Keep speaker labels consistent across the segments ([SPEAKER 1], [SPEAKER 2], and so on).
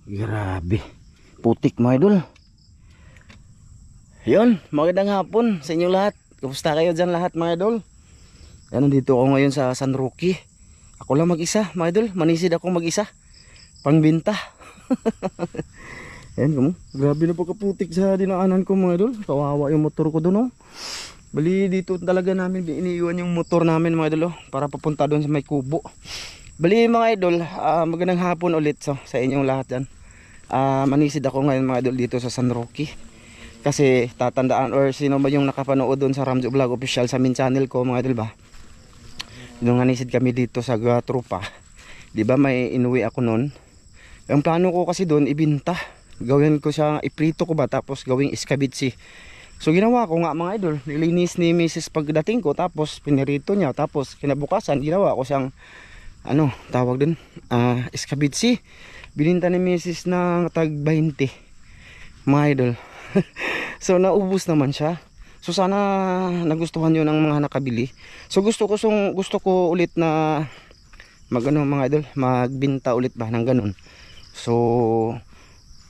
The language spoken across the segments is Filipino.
[SPEAKER 1] Grabe. Putik mga idol. Yun, magandang hapon sa inyo lahat. Kumusta kayo dyan lahat mga idol? Yan, nandito ako ngayon sa San Roque. Ako lang mag-isa mga idol. Manisid ako mag-isa. Pangbinta. Yan, grabe na pagkaputik sa dinaanan ko mga idol. Kawawa yung motor ko doon, oh. Bali dito talaga namin iniiwan yung motor namin mga idol, oh, para papunta doon sa may kubo. Bali mga idol, magandang hapon ulit sa inyong lahat dyan. Manisid ako ngayon mga idol dito sa San Roque. Kasi tatandaan, or sino ba yung nakapanood doon sa Ramjo Vlog Official sa main channel ko mga idol ba, nung manisid kami dito sa Trupa, di ba may inuwi ako noon. Ang plano ko kasi doon ibinta, gawin ko siya, iprito ko ba, tapos gawing iskabitsi. So ginawa ko nga mga idol, nilinis ni Mrs. pagdating ko, tapos pinirito niya, tapos kinabukasan ginawa ko siyang ano tawag dun, iskabitsi. Bininta ni Mrs. ng tag 20 mga idol. So naubos naman siya. So sana nagustuhan nyo ng mga nakabili. So gusto ko ulit na magano mga idol, magbenta ulit ba ng ganun. So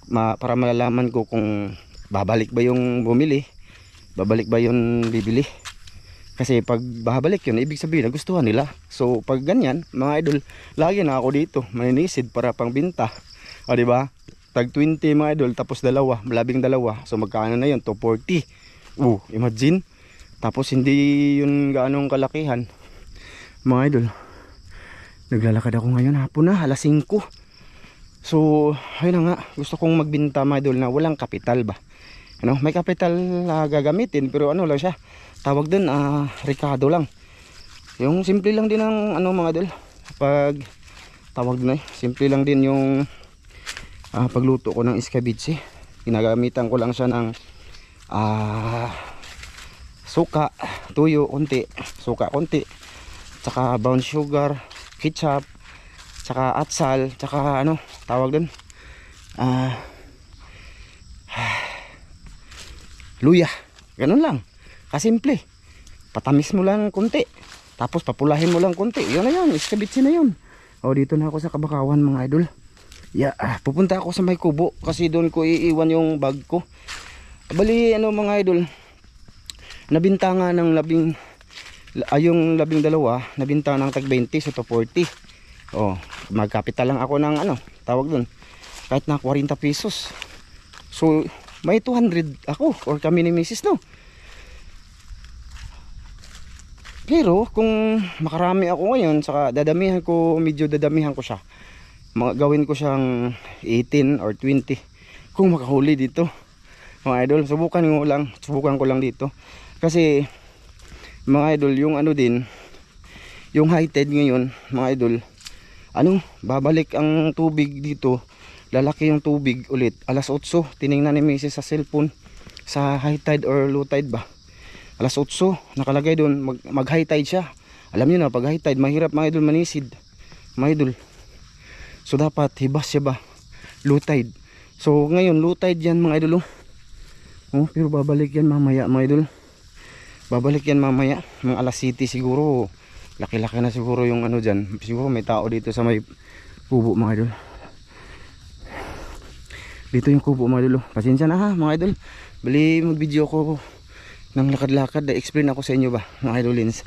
[SPEAKER 1] para malalaman ko kung babalik ba yung bumili, babalik ba yung bibili. Kasi pag babalik yun, ibig sabihin nagustuhan nila. So pag ganyan mga idol, lagi na ako dito maninisid para pangbenta. O diba? Tag 20 mga idol, tapos dalawa, labing dalawa. So magkano na yun? 240. Imagine. Tapos hindi yun gaanong kalakihan mga idol. Naglalakad ako ngayon hapon na, alas 5. So ayun na nga, gusto kong magbenta mga idol na walang kapital ba. Ano, may kapital gagamitin, pero ano lang siya, tawag dun, Ricardo lang. Yung simple lang din ang ano mga idol, pag tawag dun simple lang din yung pagluto ko ng iskabitsi. Ginagamitan ko lang siya ng suka, tuyo konti, suka konti, tsaka brown sugar, ketchup, tsaka atsal, tsaka ano tawag dun, luya. Ganun lang, kasimple. Patamis mo lang konti, tapos papulahin mo lang konti, yun na yun, iskabitsi na yun. Dito na ako sa Kabakawan mga idol. Pupunta ako sa may kubo kasi doon ko iiwan yung bag ko. Bali ano mga idol, nabinta nga ng yung labing dalawa, nabinta ng tag 20 sa 240. Magkapital lang ako ng ano tawag doon, kahit na 40 pesos. So may 200 ako or kami ni Mrs. no. Pero kung makarami ako ngayon, saka medyo dadamihan ko siya, gawin ko siyang 18 or 20 kung makahuli dito mga idol. Subukan ko lang dito kasi mga idol, yung ano din, yung high tide ngayon mga idol, babalik ang tubig dito, lalaki yung tubig ulit alas 8. Tiningnan ni Mrs. sa cellphone, sa high tide or low tide ba, alas 8 nakalagay doon, mag high tide siya. Alam niyo na pag high tide mahirap mga idol manisid mga idol. So dapat hibas siya ba, low tide. So ngayon low tide yan mga idol. Pero babalik yan mamaya mga idol. Babalik yan mamaya mga alas 7 siguro. Laki-laki na siguro yung ano dyan. Siguro may tao dito sa may kubo mga idol. Dito yung kubo mga idol. Pasensya na ha mga idol, bali mag video ko ng lakad-lakad, explain ako sa inyo ba mga idolins.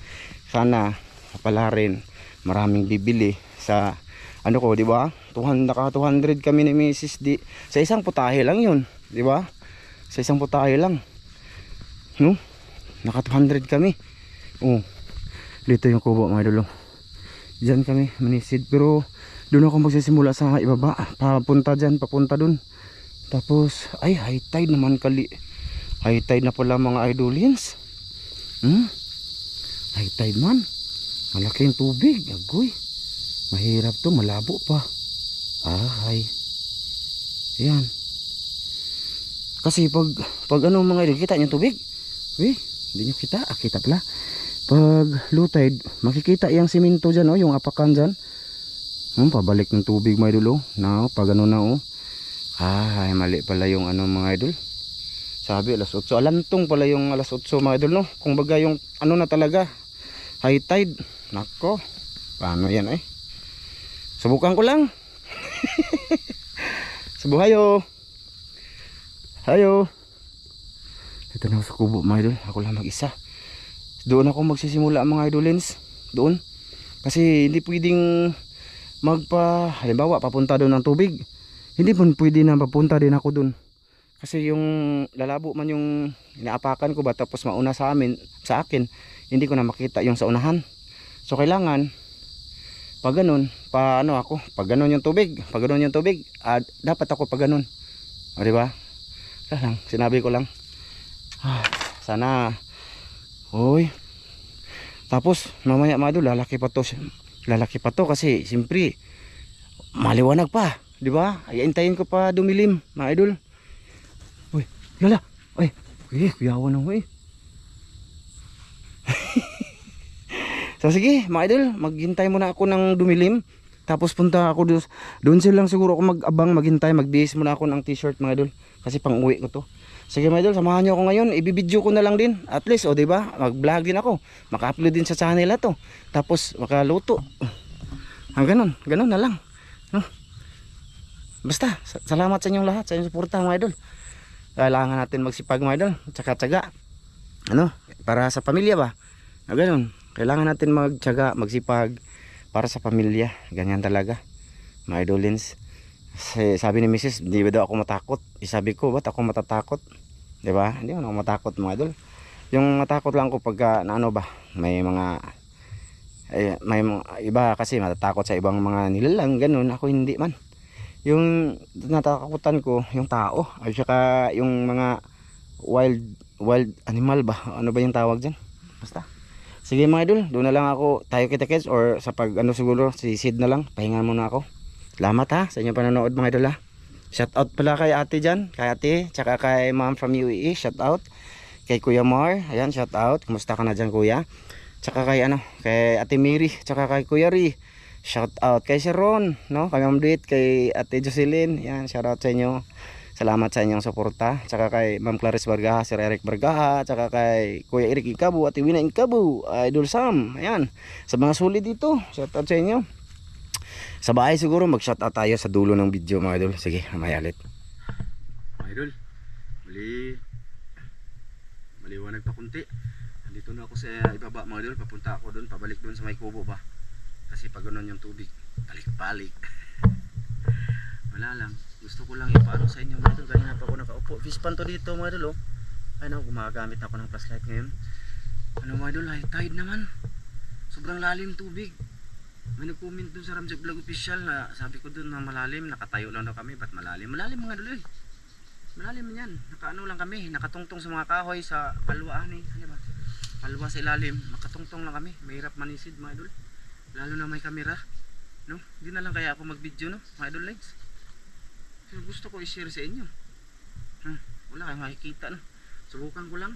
[SPEAKER 1] Sana pala rin maraming bibili sa ano ko, di ba? 200 kami ni Mrs. Sa isang putahe lang 'yun, di ba? Sa isang putahe lang. No? Naka 200 kami. Dito yung kubo mga idol. Diyan kami manisid, pero doon ako magsisimula sa ibaba, papunta dun. Tapos ay high tide naman high tide na pala mga idolins. High tide man. Malaki yung tubig, agoy. Mahirap to, malabo pa. Ayan. Kasi pag ano mga idol, kita nyo tubig? Hindi nyo kita. Kita pala. Pag low tide, makikita yung simento dyan, yung apakan dyan. Pabalik ng tubig mga idol. Pag ano na mali pala yung ano mga idol. Sabi alas 8. Alantong pala yung alas 8 mga idol, no? Kung baga yung ano na talaga, high tide. Nako, paano yan Subukan ko lang. Subo, hayo. Hayo. Ito na ako sa kubo mga idol. Ako lang mag-isa. Doon ako magsisimula mga idolins. Doon. Kasi hindi pwedeng halimbawa papunta doon ng tubig. Hindi po pwede na papunta din ako doon. Kasi yung lalabo man yung inaapakan ko ba tapos mauna sa akin, hindi ko na makita yung sa unahan. So kailangan pag ganun, pag ganun yung tubig, dapat ako pag ganun. O di ba? Lang, sinabi ko lang. Sana hoy. Tapos mamaya mga idol, lalaki pa to kasi siyempre maliwanag pa, di ba? Ayaintayin ko pa dumilim, mga idol. Uy, lala. Ay, kuyawan ako eh. So sige mga idol, maghintay muna ako ng dumilim. Tapos punta ako doon silang siguro ako mag-abang, maghintay, magbihis muna ako ng t-shirt mga idol. Kasi pang uwi ko to. Sige mga idol, samahan nyo ako ngayon. Ibibideo ko na lang din. At least, o diba, mag-vlog din ako. Maka-upload din sa channel na to. Tapos makaluto. Ganun na lang. No? Basta, salamat sa inyong lahat, sa inyong suporta mga idol. Kailangan natin magsipag mga idol. Tsaka-tsaga. Para sa pamilya ba? Ganun. Kailangan natin magtyaga, magsipag para sa pamilya. Ganyan talaga mga idolins. Sabi ni Mrs. hindi ba daw ako matakot? Sabi ko, ba't ako matatakot? Diba? Hindi man ako matakot mga idol. Yung matakot lang ko pagka may mga iba kasi matatakot sa ibang mga nilalang, ganun. Ako hindi man. Yung natatakutan ko yung tao at saka yung mga wild animal ba? Ano ba yung tawag dyan? Basta. Sige mga idol, doon na lang ako, tayo kita-kits or sa siguro, sisid na lang, pahinga muna ako. Salamat ha, sa inyong panonood mga idol ha. Shout out pala kay ate dyan, kay ate, tsaka kay ma'am from UAE, shout out. Kay Kuya Mar, ayan, shout out, kumusta ka na dyan kuya. Tsaka kay ate Mary, tsaka kay Kuya Ri, shout out. Kay Sir Ron, no, kay Ma'am Duit, kay ate Jocelyn, ayan, shout out sa inyo. Salamat sa inyong suporta. Tsaka kay Ma'am Clarice Bargaha, Sir Eric Bargaha, tsaka kay Kuya Eric Ikabu, Ate Wina Ikabu, Idol Sam. Ayan. Sa mga sulit dito, shout out sa inyo. Sa bahay siguro mag-shout out tayo sa dulo ng video mga idol. Sige, mayalit. Mga idol, maliwanag pa kunti. Andito na ako sa ibaba mga idol. Papunta ako doon, pabalik doon sa may kubo ba. Kasi pag ganun yung tubig, balik-balik. Wala lang. Gusto ko lang ipaano sa inyo mga idol. Kanina pa ako nakaupo. Fish pan to dito mga idol. Ay na, gumagamit ako ng flashlight ngayon. Mga idol, high tide naman. Sobrang lalim tubig. May nag-comment dun sa Ramsey Vlog Official na sabi ko dun na malalim. Nakatayo lang daw kami. Ba't malalim? Malalim mga idol. Malalim yan. Nakaano lang kami. Nakatungtong sa mga kahoy sa palwa. Ano ba? Palwa sa ilalim. Nakatungtong lang kami. Mahirap manisid mga idol. Lalo na may kamera. No? Hindi na lang kaya ako mag-video no? Mga idol legs. Gusto ko i-share sa inyo. Wala kayong makikita no? Subukan ko lang,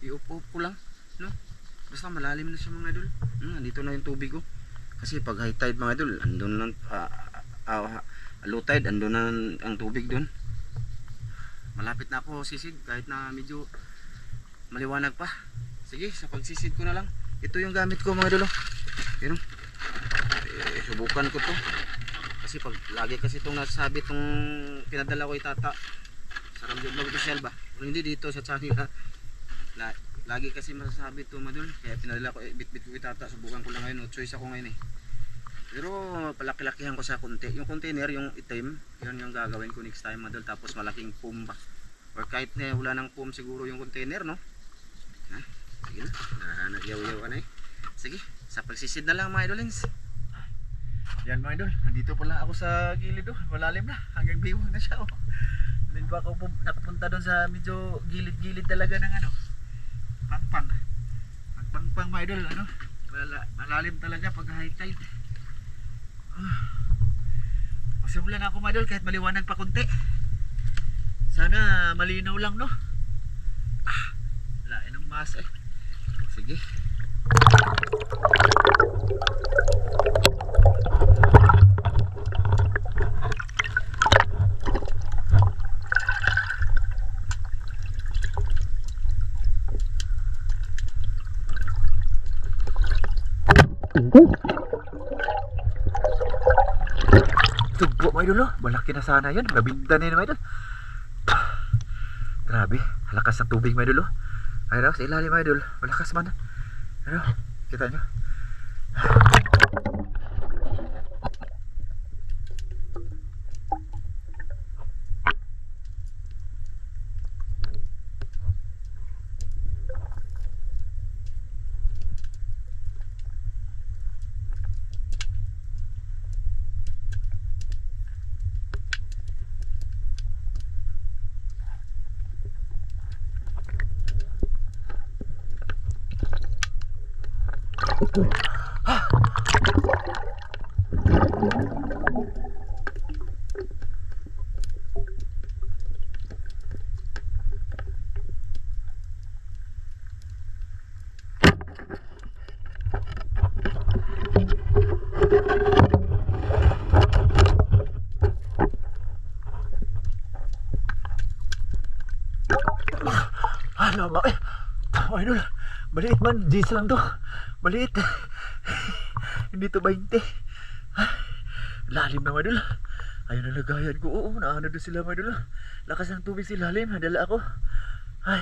[SPEAKER 1] i-off ko lang no? Basta malalim na siya mga idol. Andito na yung tubig ko. Kasi pag high tide mga idol, andun na low tide, andun na ang tubig dun. Malapit na ako sisid kahit na medyo maliwanag pa. Sige, sa pagsisid ko na lang. Ito yung gamit ko mga idol. Pero subukan ko to. Kasi pag lagi kasi itong nasasabi itong pinadala ko itata sa Ramsey Vlog Official ba, kung hindi dito sa channel ha, lagi kasi masasabi ito madul, kaya pinadala ko bit-bit ko itata. Subukan ko lang ngayon, no choice ako ngayon pero palaki-lakihan ko sa konti yung container, yung itim, yun yung gagawin ko next time madul. Tapos malaking foam ba, or kahit na wala ng foam siguro yung container no. Sige na, nagyaw-yaw ka na sige, sa pagsisid na lang mga idolins. Yan mga idol, nandito pala ako sa gilid malalim na, hanggang biwang na siya Hindi pa ako nakapunta doon sa medyo gilid-gilid talaga ng pangpang mga idol, malalim talaga pag high tide. Magsimulan ako mga idol kahit maliwanag pa konti. Sana malinaw lang no. Lain ng masa sige. Tugbo mga
[SPEAKER 2] mga idol, no? Malaki na sana yun. Nabinta na yun mga idol. Grabe, lakas ng tubig mga idol, oh. Ayun sa ilalim mga idol, malakas man. Ano, kita nyo. Ano ba? Mga idol, maliit man, G's lang to. Maliit. Hindi to 20. Lalim na mga idol. Ayun na lagayan ko. Oo, naano doon sila mga idol. Lakas ng tubig sa lalim. Nadala ako. Ay.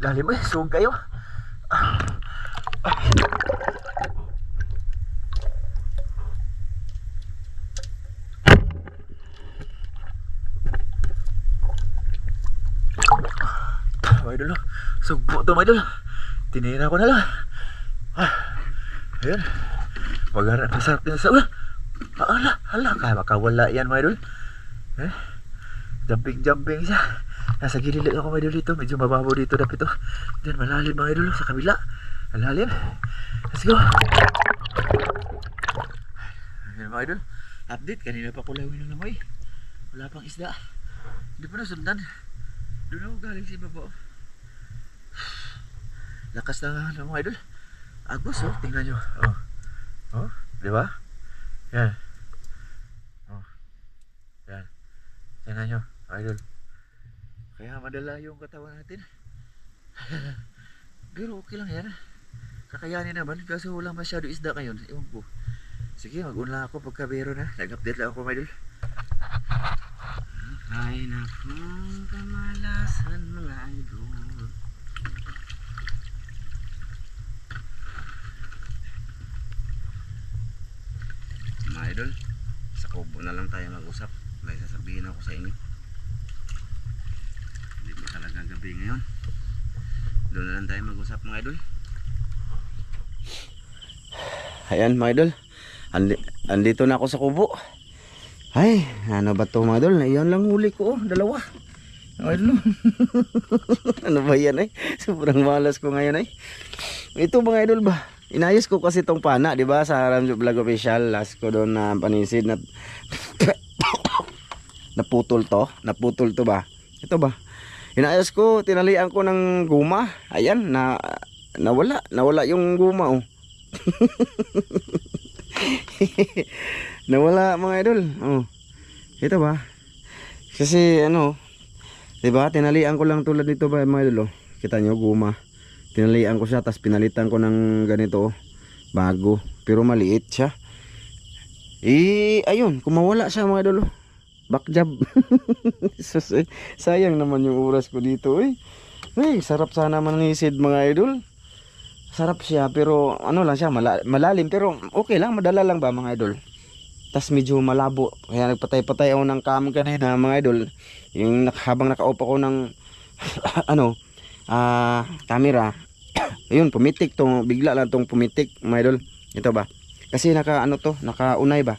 [SPEAKER 2] Lalim eh, sug kayo. Mga idol, sugpo to mga idol. Tinira ko na lang. Ayan. Magharap na sarap din sa ulan. Hala, kaya makawala yan mga idol. Jumping siya. Nasa gilid ako mga idol dito. Medyo mababaw dito dapat ito. Diyan malalim mga idol sa kabila. Malalim. Let's go. Ayan mga idol. Update. Kanina pa ko lawin ng lamoy. Wala pang isda. Hindi pa nasundan. Doon ako galing sa ibabaw. Lakas na mga idol. Agos oh. Tingnan nyo. Oh. Diba? Yan. Oh. Yan. Tingnan nyo. Idol. Kaya madala yung katawan natin. Pero okay lang yan. Kakayanin naman. Kasi walang masyado isda ngayon. Ewan ko. Sige, mag-unla ako pagkabero na. Nag-update lang ako, mga idol. Ay nakong kamalasan mga idol. Mga idol, sa kubo na lang tayo mag-usap. May sasabihin ako sa inyo. Hindi mo talaga gabi ngayon. Doon na lang tayo mag-usap mga idol. Ayan mga idol, andito na ako sa kubo. Ay, ano ba to mga idol? Iyan lang huli ko, dalawa. Ano? Ano ba yan eh? Sobrang malas ko ngayon eh. Ito mga idol ba? Inayos ko kasi tong pana, di ba? Sa Ramjo Vlog Official, last ko doon na panisid na naputol to ba? Ito ba? Inayos ko, tinalian ko ng guma. Ayan, nawala yung guma oh. Nawala mga idol. Oh. Ito ba? Kasi ano, 'di ba? Tinalian ko lang tulad nito ba mga idol oh. Kita nyo guma. Tinalian ko siya tapos pinalitan ko ng ganito oh. Bago, pero maliit siya. Ayun, kumawala siya mga idol oh. Back job. Sayang naman yung oras ko dito eh. Ay, sarap sana manisid mga idol. Sarap siya pero ano lang siya malalim pero okay lang, madala lang ba mga idol. Tas medyo malabo kaya nagpatay-patay ako ng cam kanina mga idol. Yung habang naka-off ako ng camera. Ayun, pumitik to, bigla lang tong pumitik mga idol. Ito ba? Kasi nakaunay ba?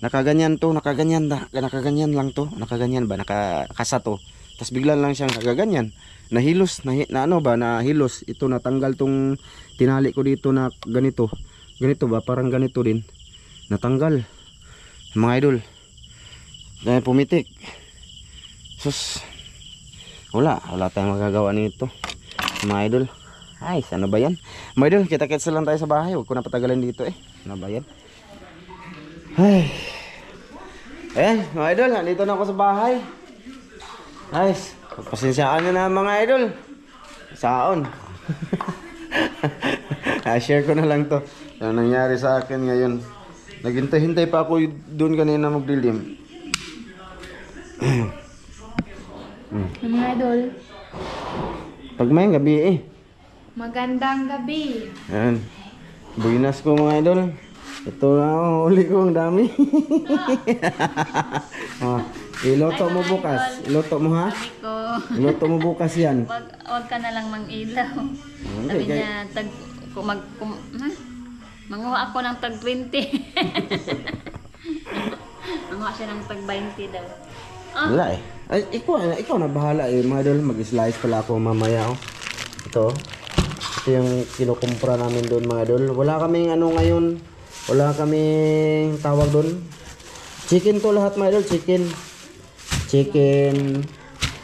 [SPEAKER 2] Nakaganyan to, nakaganyan lang to, nakaganyan ba? Nakakasa to. Tapos bigla lang siyang nagaganyan. Nahilos, na ano ba, nahilos. Ito natanggal tong tinali ko dito na ganito. Ganito ba, parang ganito din. Natanggal. Mga idol. Dahil pumitik. Sus. Wala tayong magagawa nito. Mga idol. Ay, ano ba yan? Mga idol, kita-kits lang tayo sa bahay. Huwag ko na patagalin dito eh. Ano ba yan? Ay. Ayan, mga idol, nandito na ako sa bahay. Nice. Pasensyaan nyo na mga idol. Saon. Share ko na lang to. Ano nangyari sa akin ngayon. Naghintay-hintay pa ako doon kanina magdilim.
[SPEAKER 3] Mga idol,
[SPEAKER 2] Pag may gabi eh.
[SPEAKER 3] magandang gabi.
[SPEAKER 2] Ayan. Buinas ko mga idol. Ito na oh, uli ko ang dami. Oh, iloto mo bukas. Iloto mo ha?
[SPEAKER 3] Sabi ko,
[SPEAKER 2] Iloto mo bukas yan.
[SPEAKER 3] wag ka na lang mang-ilaw.
[SPEAKER 2] Hindi,
[SPEAKER 3] Sabi
[SPEAKER 2] kay-
[SPEAKER 3] niya, manguha ako ng tag 20. Manguha siya ng tag 20 daw. Ah,
[SPEAKER 2] Wala eh. Ay, ikaw na bahala eh. Mga idol, mag-slice pala ako mamaya oh. Ito. Ito yung kinukumpra namin doon mga idol. Wala kaming ano ngayon. Wala kaming tawag doon. Chicken to lahat mga idol. Chicken.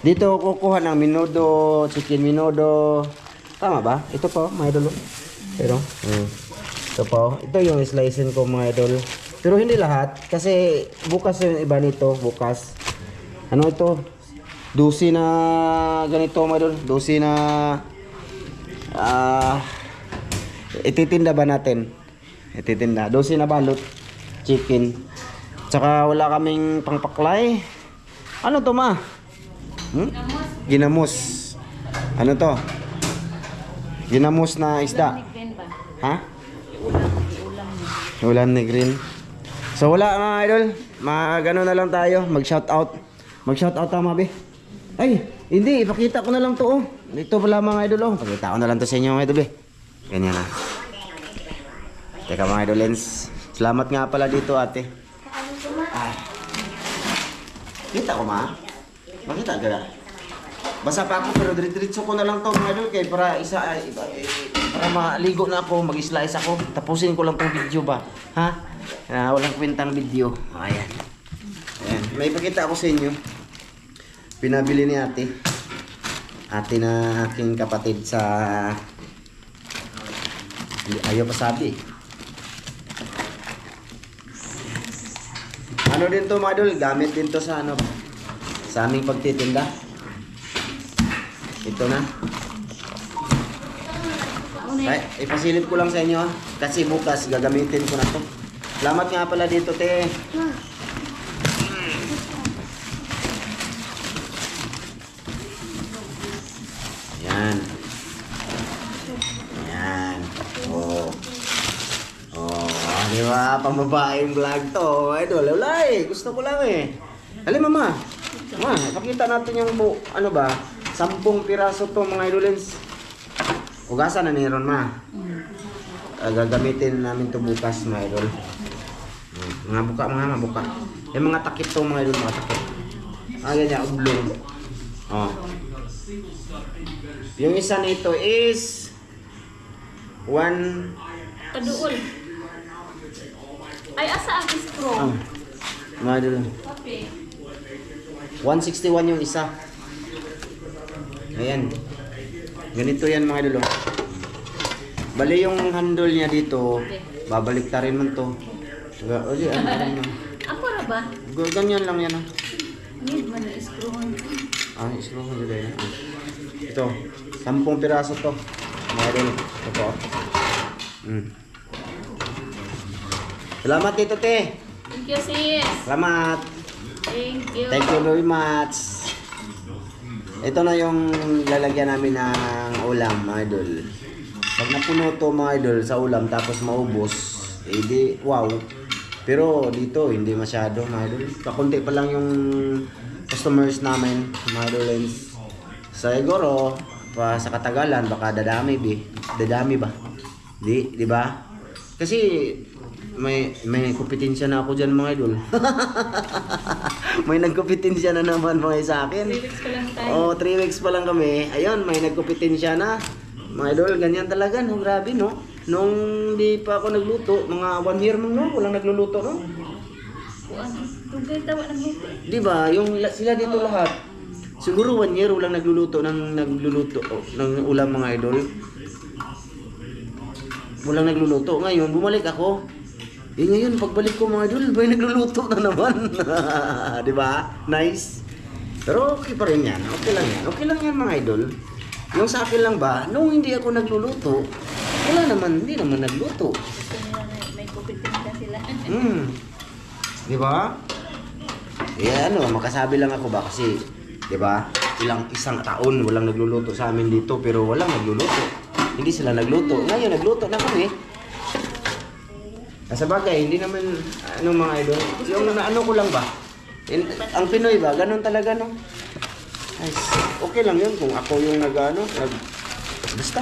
[SPEAKER 2] Dito kukuha ng minudo. Chicken minudo. Tama ba? Ito po mga idol. Oh. Pero, ito po. Ito yung slicein ko mga idol. Pero hindi lahat. Kasi bukas yung iba nito. Bukas. Ano ito? 12 na ganito mga idol. 12 na ititinda ba natin? Ititinda. 12 na balot. Chicken. Tsaka wala kaming pangpaklay. Ano to ma? Ginamos. Ano to? Ginamos na isda.
[SPEAKER 3] green ba?
[SPEAKER 2] Ha?
[SPEAKER 3] Ulam niya.
[SPEAKER 2] Ulam ni green. So wala mga idol. Magano na lang tayo. Mag-shoutout. Mag-shoutout tama be? Ay, hindi. Ipakita ko na lang to oh. Dito pala mga idol oh. Pakita ko na lang to sa inyo mga idol be. Ganyan na. Teka mga idolens. Salamat nga pala dito ate. Ay. Kita ko ma? Makita ka na? Basa pa ako pero diretso ko na lang to mga idol kay para para maligo na ako, mag-slice ako. Tapusin ko lang tong video ba? Ha? Walang kwentang video. Ayan. Ayan. May ipakita ako sa inyo. Pinabili ni ate. Ate na aking kapatid sa ayaw pa sabi. Ano din to mga idol? Gamit din to sa ano? Sa aming pagtitinda. Ito na. Ay, ipasilip ko lang sa inyo ha. Kasi bukas gagamitin ko na to. Salamat nga pala dito te. Yan. Yan. Oh. Oh, di ba? Pambabaeng vlog to. Idol, wala eh. Gusto ko lang eh. Alam mama. Ma, pakita natin yung ano ba? 10 piraso to mga idolens. Ugasan na ni Ron ma. Gagamitin namin to bukas mga idol. Mga buka. Yung mga takip to mga idol, mga takip. Ganyan, ublong. Oh. Yung isa nito is 1
[SPEAKER 3] Paduol. Ay, asa ang straw?
[SPEAKER 2] mga idol.
[SPEAKER 3] Kape.
[SPEAKER 2] 161 yung isa. Ayan. Ganito yan mga idol. Bali yung handle niya dito, babalik ta rin man to.
[SPEAKER 3] Ako na ba?
[SPEAKER 2] Ganyan lang yan.
[SPEAKER 3] Need man na screw.
[SPEAKER 2] Screw mo dito yan. Ito, 10 piraso to. Mga idol. Ito. Salamat dito te.
[SPEAKER 3] Thank you, sis.
[SPEAKER 2] Salamat.
[SPEAKER 3] Thank you.
[SPEAKER 2] Thank you very much. Ito na yung lalagyan namin ng ulam, mga idol. Pag napuno to mga idol sa ulam tapos maubos, di wow. Pero dito hindi masyado mga idol. Kakunti pa lang yung customers namin, mga idolens. Siguro pa sa katagalan baka dadami ba? Di ba? Kasi may kompetensya na ako diyan mga idol. May nagkupitin siya na naman mga sa akin.
[SPEAKER 3] 3 weeks pa lang tayo.
[SPEAKER 2] Oh, 3 weeks pa lang kami. Ayun, may nagkupitin siya na. Mga idol, ganyan talaga, no? Grabe, no? Nung di pa ako nagluto, mga 1 year mo, no? Walang nagluluto, no?
[SPEAKER 3] Kuan. Tugay tawa ng luto.
[SPEAKER 2] Di ba? Sila dito lahat. Siguro 1 year walang nagluluto ng ulam mga idol. Walang nagluluto. Ngayon, bumalik ako. Ngayon, pagbalik ko mga idol, may nagluluto na naman. Di ba? Nice. Pero okay pa rin yan. Okay lang yan. Okay lang yan mga idol. Yung sa akin lang ba, nung hindi ako nagluluto, hindi naman nagluto.
[SPEAKER 3] Gusto nila na may kupitin ka sila.
[SPEAKER 2] Di ba? Makasabi lang ako ba kasi, di ba? Isang taon walang nagluluto sa amin dito pero walang nagluluto. Hindi sila nagluto. Ngayon nagluto na kami. Sa bagay, hindi naman mga idol. Yung ko lang ba? Ang Pinoy ba, ganun talaga no? Ay, okay lang yun kung ako yung basta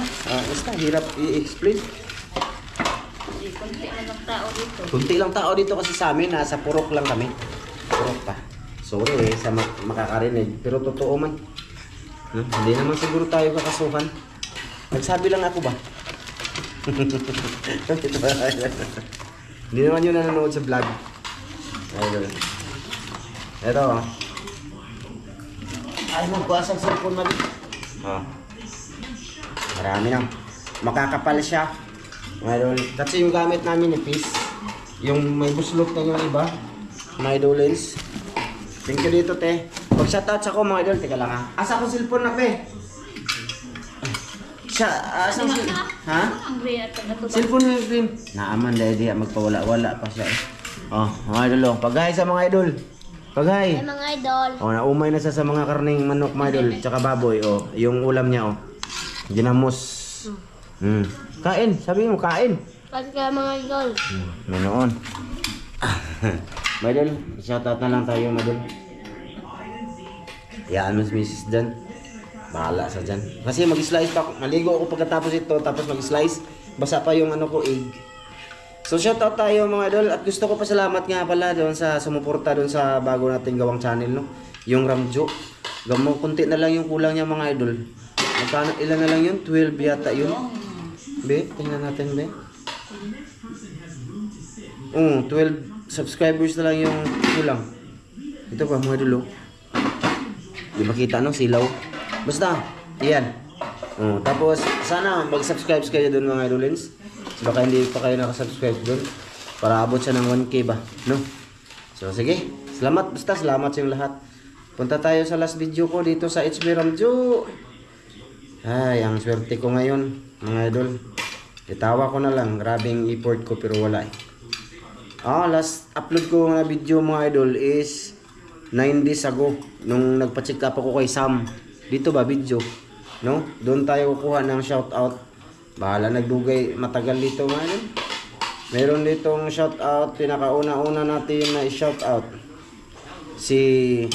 [SPEAKER 2] hirap i-explain.
[SPEAKER 3] Kunti na lang tao dito.
[SPEAKER 2] Kunti lang tao dito kasi sa amin, nasa Purok lang kami. Purok pa. Sorry sa makakarinig, pero totoo man. Hindi naman siguro tayo kakasuhan. Nagsabi lang ako ba? Hindi naman yun nanonood sa vlog. Ito oh. Ay, magbukas ang cellphone mali. Oh. Marami na. Makakapal siya. Kasi yung gamit namin ni Peace. Yung may buslot na yung iba. Mga idolins. Thank you dito, te. Pag-shoutout ako mga idol. Teka lang ha. Asa ko cellphone na, pe? Asa ko cellphone? Ha?
[SPEAKER 3] Ang gray at natutuwa.
[SPEAKER 2] Cellphone na yung naaman dahil di magpawala-wala pa siya. Oh, mga idol. Oh. Pag-hi sa mga idol. Pag-hi.
[SPEAKER 3] Ay, mga idol.
[SPEAKER 2] Oh, naumay na siya sa mga karning manok mga idol. Tsaka baboy. Oh, yung ulam niya. Oh. Ginamos. Kain. Sabi mo, kain.
[SPEAKER 3] Pag ka mga idol.
[SPEAKER 2] May noon. Mga idol, shoutout na lang tayo mga idol. Hayaan mo si Mrs. dyan. Bahala sa dyan. Kasi mag-slice pa ako. Maligo ako pagkatapos ito. Tapos mag-slice. Basa pa yung egg. So shoutout tayo mga idol. At gusto ko pa salamat nga pala doon sa sumuporta doon sa bago nating gawang channel. No? Yung Ramjo. Kunti na lang yung kulang niya mga idol. Magkano, ilan na lang yun? 12 yata yun. Be, tingnan natin be. 12 subscribers na lang yung kulang. Ito pa mga idol. Di makita no, silaw. Basta, yan. Tapos, sana mag-subscribe kayo doon mga idolins. Baka hindi pa kayo nakasubscribe doon. Para abot siya ng 1K ba, no? So, sige. Salamat, basta salamat sa lahat. Punta tayo sa last video ko dito sa HB Ramjo. Ay, ang swerte ko ngayon, mga idol. Itawa ko na lang, grabing effort ko pero wala eh. Last upload ko na video mga idol is 9 days ago. Nung nagpa-check up ako kay Sam. Dito ba video? No? Doon tayo kukuha ng shoutout. Bahala nagdugay, matagal dito mga idol. Meron ditong shoutout, pinakauna-una natin na i-shoutout.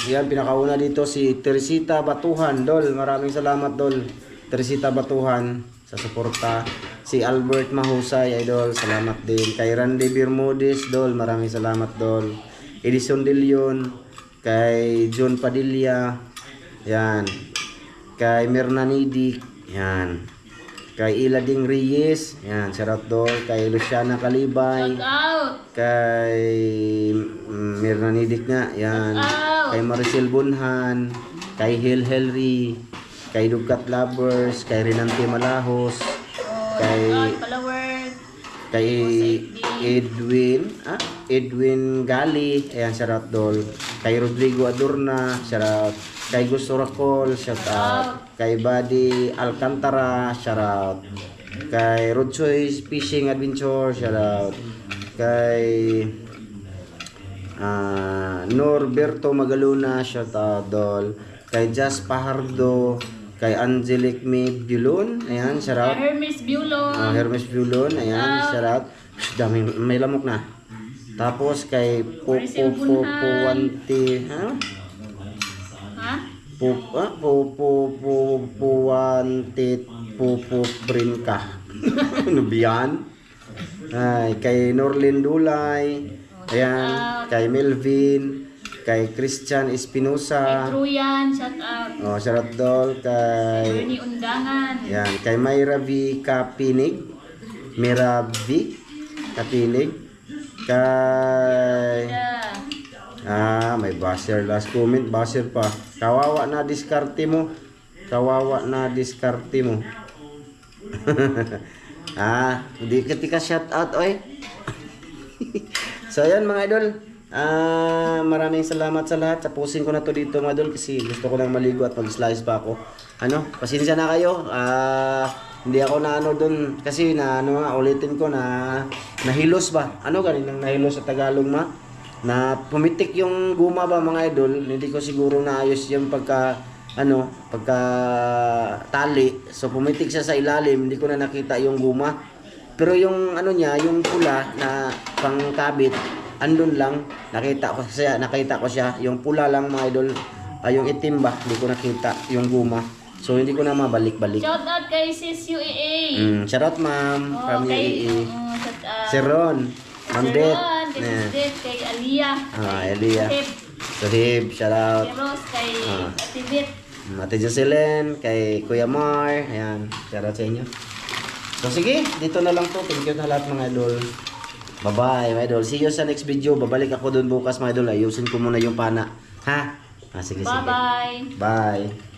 [SPEAKER 2] Pinakauna dito si Teresita Batuhan, Dol. Maraming salamat, Dol. Teresita Batuhan sa suporta. Si Albert Mahusay, idol, salamat din. Kay Randy Bermudez, Dol, maraming salamat, Dol. Edison De Leon, kay John Padilla, yan. Kay Mirna Nidik, yan. Kay Ilading Reyes, yan, shoutout Dol. Kay Luciana Kalibay,
[SPEAKER 3] Shout out!
[SPEAKER 2] kay Mirna Nidik nga, yan. Kay Maricel Bunhan, kay Hil Helry, kay Dugat Lovers, kay Renante Malahos, kay Edwin Gali, ayan, shoutout Dol. Kay Rodrigo Adorna, shoutout. Kay Gusto Racol, shoutout. Kay Buddy Alcantara, shoutout. Kay Rodchoice Fishing Adventure, shoutout. Kay Norberto Magaluna, shoutout Dol. Kay Jas Pahardo, kay Angelic May Bulon, ayan, shoutout.
[SPEAKER 3] Hermes Bulon.
[SPEAKER 2] Hermes Bulon, ayan, shoutout. Daming, may lamok na. Tapos kay Puwanti, Puwanti Brinka. Ano biyan? Ay, kay Norlin Dulay, ayan, kay Melvin, Kay Christian
[SPEAKER 3] Kay
[SPEAKER 2] Espinosa.
[SPEAKER 3] Truyan, shout out.
[SPEAKER 2] Oh, shoutout dol kay
[SPEAKER 3] Bernie Undangan.
[SPEAKER 2] yan, kay Myra V Kapinig. Myra V Kapinig. Kay may basher last comment, basher pa. Kawawa na diskarte mo. Kawawa na diskarte mo. Hindi ka shout out oy. So ayan mga idol. Maraming salamat sa lahat. Tapusin ko na to dito mga idol kasi gusto ko lang maligo at mag-slice pa ako. Pasensya na kayo. Hindi ako na doon kasi ulitin ko na nahilos ba? Ganinang nahilos sa Tagalog na pumitik yung guma ba mga idol. Hindi ko siguro naayos yung pagka tali. So pumitik siya sa ilalim, hindi ko na nakita yung guma. Pero yung yung pula na pangkabit, andun lang, nakita ko siya, yung pula lang mga idol, yung itim ba, hindi ko nakita yung guma. So hindi ko na mabalik-balik.
[SPEAKER 3] Shout out kay Sis UAA.
[SPEAKER 2] Shout out ma'am, from
[SPEAKER 3] kay
[SPEAKER 2] UAE.
[SPEAKER 3] shout out.
[SPEAKER 2] Si Ron, Ma'am Det.
[SPEAKER 3] Ron, kay Sis Det, kay Aliyah.
[SPEAKER 2] Aliyah.
[SPEAKER 3] Tip.
[SPEAKER 2] Sahib, shout out.
[SPEAKER 3] Kay Rose, kay Ate Bit.
[SPEAKER 2] Ate Jocelyn, kay Kuya Mar, ayan, shout out sa inyo. So sige, dito na lang to. Thank you na lahat mga idol. Bye-bye mga idol. See you sa next video. Babalik ako doon bukas mga idol. Ayusin ko muna yung pana. Ha? Sige, sige.
[SPEAKER 3] Bye-bye.
[SPEAKER 2] Bye.